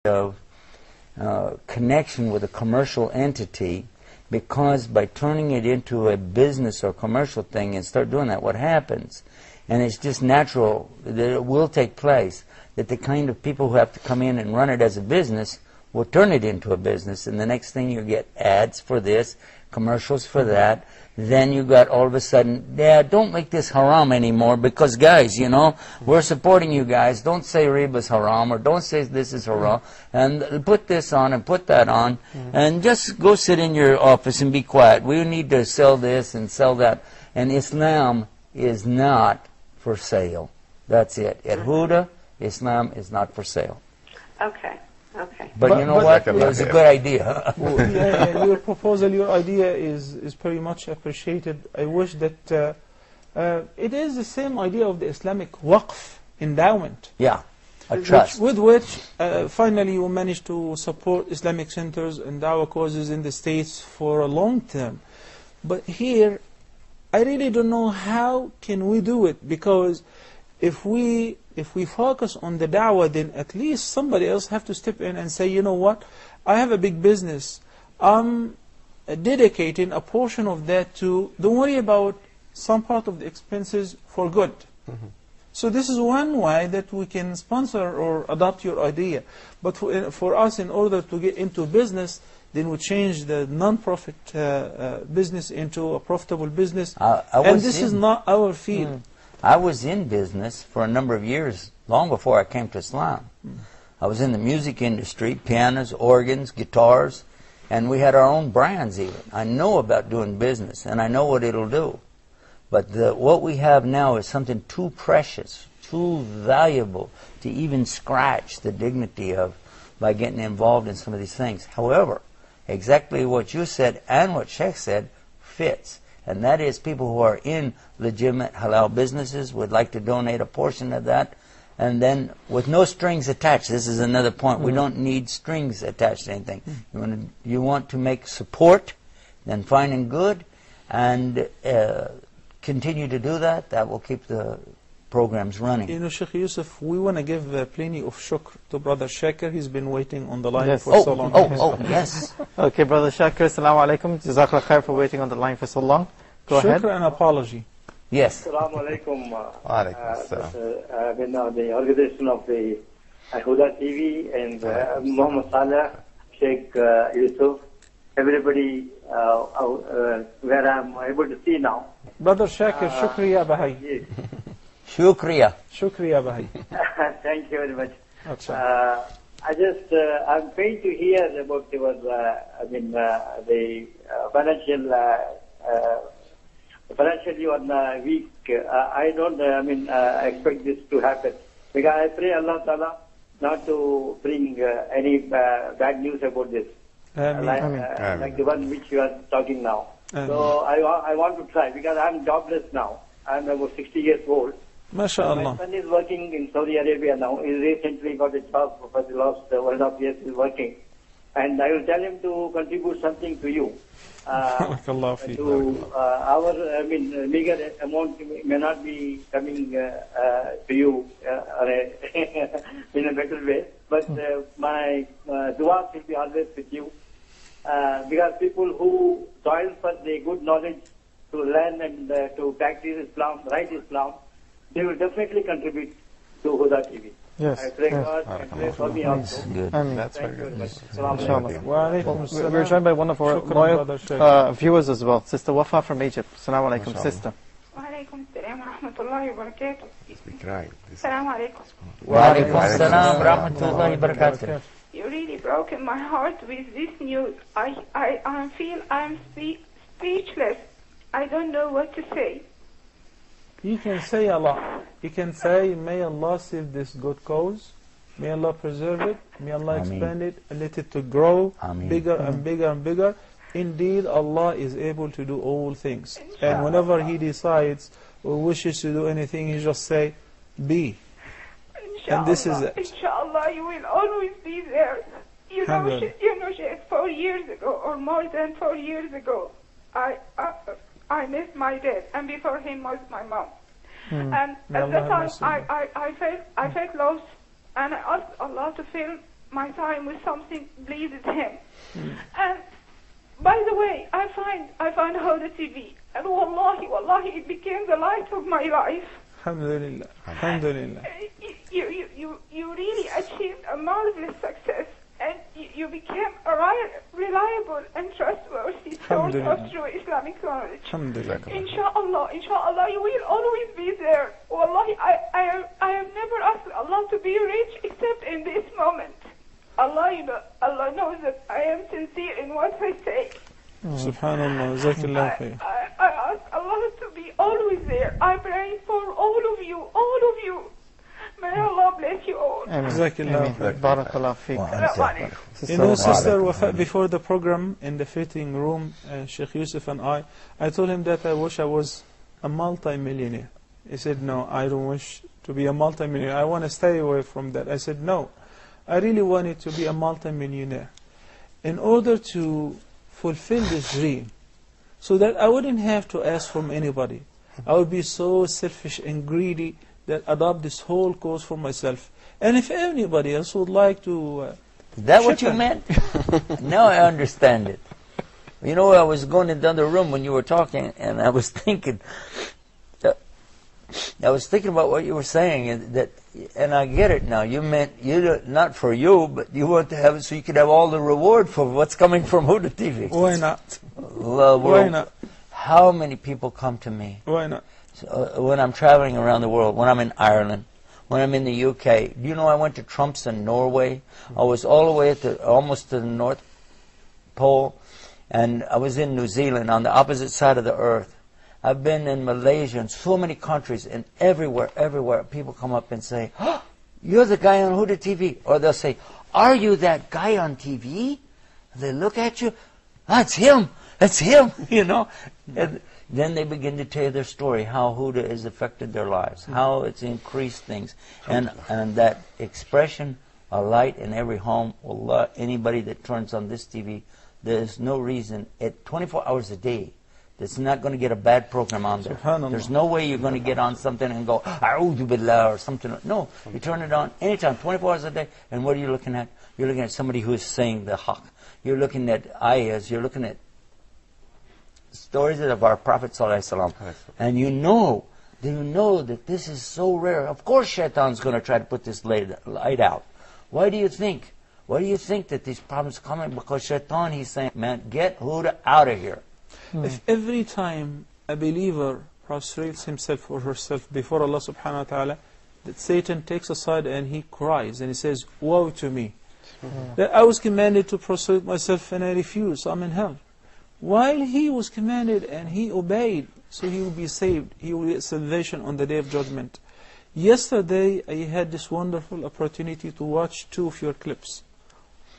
of connection with a commercial entity, because by turning it into a business or commercial thing and start doing that, what happens, and it's just natural that it will take place, that the kind of people who have to come in and run it as a business will turn it into a business, and the next thing you get ads for this, commercials for that. Then you got all of a sudden, yeah, don't make this haram anymore, because guys, you know, we're supporting you guys. Don't say riba's haram, or don't say this is haram, and put this on and put that on, and just go sit in your office and be quiet. We need to sell this and sell that. And Islam is not for sale. That's it. At HUDA, Islam is not for sale. Okay. Okay. But you know what? It was a good idea. Yeah, your proposal, your idea is very much appreciated. I wish that it is the same idea of the Islamic waqf endowment. Yeah, a trust. With which, finally, you managed to support Islamic centers and dawah causes in the States for a long term. But here, I really don't know how can we do it, because if we focus on the da'wah, then at least somebody else have to step in and say, you know what, I have a big business. I'm dedicating a portion of that to, don't worry about some part of the expenses for good. So this is one way that we can sponsor or adopt your idea. But for us, in order to get into business, then we change the non-profit business into a profitable business. And this is not our field. I was in business for a number of years, long before I came to Islam. I was in the music industry, pianos, organs, guitars, and we had our own brands even. I know about doing business, and I know what it'll do. But what we have now is something too precious, too valuable to even scratch the dignity of by getting involved in some of these things. However, exactly what you said and what Sheikh said fits. And that is, people who are in legitimate halal businesses would like to donate a portion of that, and then with no strings attached. This is another point. We don't need strings attached to anything. You want to make support, then fine and good, and continue to do that. That will keep the programs running. You know, Sheikh Yusuf, we want to give plenty of shukr to Brother Shakir. He's been waiting on the line for so long. Yes. Okay, Brother Shakir, assalamu alaikum. Jazakallah khair for waiting on the line for so long. Go ahead. Shukr and apology. Yes. Assalamu alaikum. Alaikum assalam. The organization of the HUDA TV and Muhammad Saleh, Sheikh Yusuf, everybody where I'm able to see now. Brother Shakir, shukriya Bahai. Yes. Shukriya. Shukriya Bahai. Thank you very much. I'm pained to hear about the financially on weak. I don't expect this to happen, because I pray Allah Ta'ala not to bring any bad news about this, like the one which you are talking now. So I want to try, because I'm jobless now. I'm about 60 years old. MashaAllah. My son is working in Saudi Arabia now. He recently got a job for the last 1.5 years. He's working, and I will tell him to contribute something to you. Barakallah fi. Our meager amount may not be coming to you in a better way, but my du'as will be always with you, because people who toil for the good knowledge to learn and to practice Islam, right Islam, they will definitely contribute to HUDA TV. Yes. I pray God and pray for me also. That's very good. We're joined by one of our loyal viewers as well, Sister Wafa from Egypt. Assalamu alaikum, sister. Wa alaikum assalam wa rahmatullahi wa barakatuh. Speak right. Assalamu alaikum. Wa alaikum assalam wa rahmatullahi wa barakatuh. You really broken my heart with this news. I feel I'm speechless. I don't know what to say. You can say a lot. You can say, may Allah save this good cause. May Allah preserve it. May Allah expand it and let it to grow bigger and bigger and bigger. Indeed, Allah is able to do all things. And whenever He decides or wishes to do anything, He just say, be. And this is it. Inshallah, you will always be there. You know, Sheikh, 4 years ago, or more than 4 years ago, I missed my dad, and before him was my mom. And at that time, I felt lost, and I asked Allah to fill my time with something pleases him. And by the way, I find HUDA TV, and wallahi, it became the light of my life. Alhamdulillah. Alhamdulillah. You really achieved a marvelous success, and you became a reliable and trustworthy source of true Islamic knowledge. Alhamdulillah. Inshallah, you will always be there. Wallahi, I have never asked Allah to be rich except in this moment. Allah knows that I am sincere in what I say. Subhanallah. Jazakallah khair. I ask Allah to be always there. I pray for all of you. May Allah bless you all. Jazakallah khair. Barakallah feek. You know, Sister Wafa, before the program, in the fitting room, Sheikh Yusuf and I told him that I wish I was a multi-millionaire. He said, no, I don't wish to be a multi-millionaire. I want to stay away from that. I said, no, I really wanted to be a multi-millionaire in order to fulfill this dream, so that I wouldn't have to ask from anybody. I would be so selfish and greedy that adopt this whole cause for myself. And if anybody else would like to... Is that what you meant? Now I understand it. You know, I was going in the other room when you were talking, and I was thinking about what you were saying, and I get it now. You meant not for you, but you want to have it so you could have all the reward for what's coming from HUDA TV. Why not? Well, Why not? How many people come to me? Why not? So, when I'm traveling around the world, when I'm in Ireland, when I'm in the UK. You know, I went to Tromsø, Norway. I was all the way almost to the North Pole, and I was in New Zealand on the opposite side of the earth. I've been in Malaysia and so many countries, and everywhere people come up and say, oh, you're the guy on HUDA TV. Or they'll say, are you that guy on TV? They look at you, that's him, you know. And then they begin to tell you their story, how HUDA has affected their lives, how it's increased things. And that expression, a light in every home, Allah, anybody that turns on this TV, there's no reason, at 24 hours a day, it's not going to get a bad program on there. There's no way you're going to get on something and go, A'udhu Billah or something. No, you turn it on anytime, 24 hours a day. And what are you looking at? You're looking at somebody who's saying the haqq. You're looking at ayahs. You're looking at stories of our Prophet ﷺ. And you know that this is so rare. Of course Shaitan's going to try to put this light out. Why do you think? Why do you think that these problems are coming? Because Shaitan, he's saying, man, get HUDA out of here. If every time a believer prostrates himself or herself before Allah subhanahu wa ta'ala, that Satan takes aside and he cries and he says, woe to me. That I was commanded to prostrate myself and I refused, so I'm in hell. While he was commanded and he obeyed, so he will be saved, he will get salvation on the Day of Judgment. Yesterday I had this wonderful opportunity to watch 2 of your clips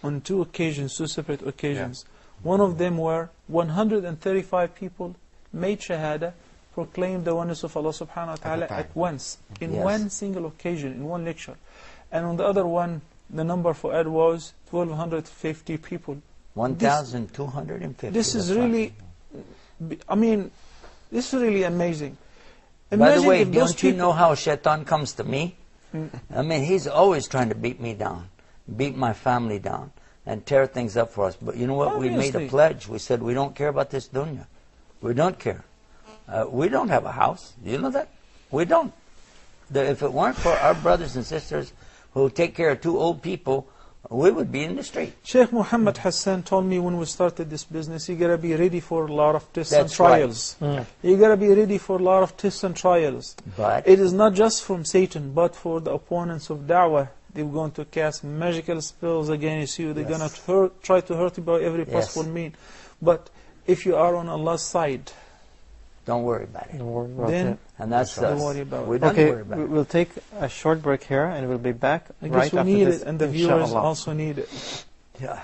on 2 occasions, 2 separate occasions. Yeah. One of them were 135 people made shahada, proclaimed the oneness of Allah subhanahu wa ta'ala at once, in one single occasion, in one lecture. And on the other one, the number for Ed was 1,250 people. 1,250. This is really, I mean, this is really amazing. By the way, don't you know how Shaitan comes to me? I mean, he's always trying to beat me down, beat my family down, and tear things up for us. But you know what? Obviously. We made a pledge. We said we don't care about this dunya. We don't care. We don't have a house. Do you know that? We don't. If it weren't for our brothers and sisters who take care of 2 old people, we would be in the street. Sheikh Muhammad Hassan told me when we started this business, you got to be ready for a lot of tests and trials. Right. You got to be ready for a lot of tests and trials. But it is not just from Satan, but for the opponents of da'wah. They're going to cast magical spells against you. They're going to try to hurt you by every possible means. But if you are on Allah's side, don't worry about it. Don't worry about then it. And that's us. Don't worry about We it. don't Okay, worry about it. we'll take a short break here and we'll be back I right guess we after need this. it, and the viewers inshallah. also need it. Yeah.